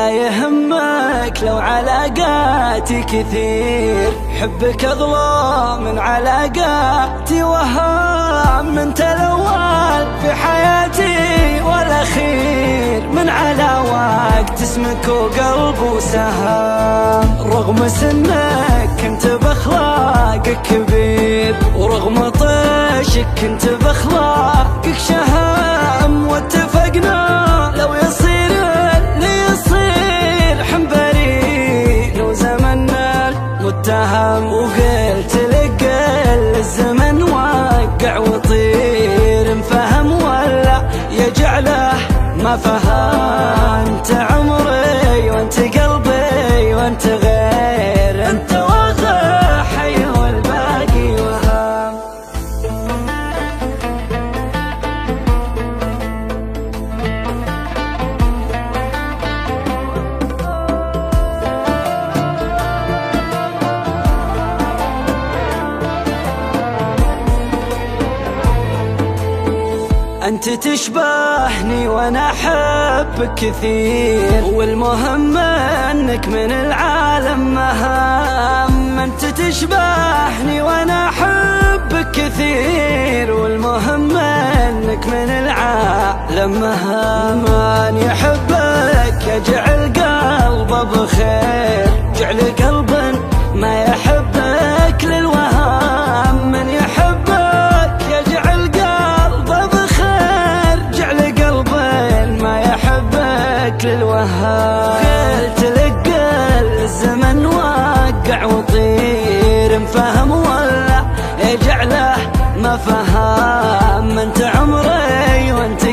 لا يهمك لو علاقاتي كثير، حبك أغلى من علاقاتي وهام. انت الأول في حياتي والأخير، من على وقت اسمك وقلب وسهام. رغم سنك كنت بأخلاقك كبير، ورغم طيشك كنت بأخلاقك شهام. واتفقنا لو يصير اللي يصير حنبري لو زمننا المتهم. وقلت لك الزمن وقع وطير، انفهم ولا يجعله ما فهم. انت عمري وانت قلبي وانت غير، انت واقع حي والباقي وهام. انت تشبهني وانا احبك كثير، والمهم انك من العالم مهام. انت تشبهني وانا احبك كثير، والمهم انك من العالم مهام. من يحبك يجعل قلبه بخير، جعل قلب ما يحبك للوهام. من يحبك يجعل قلبه بخير، جعل قلب ما يحبك للوهام. قلت لك الزمن وقع وطير، انفهم ولا يجعله ما فهم. انت عمري وانت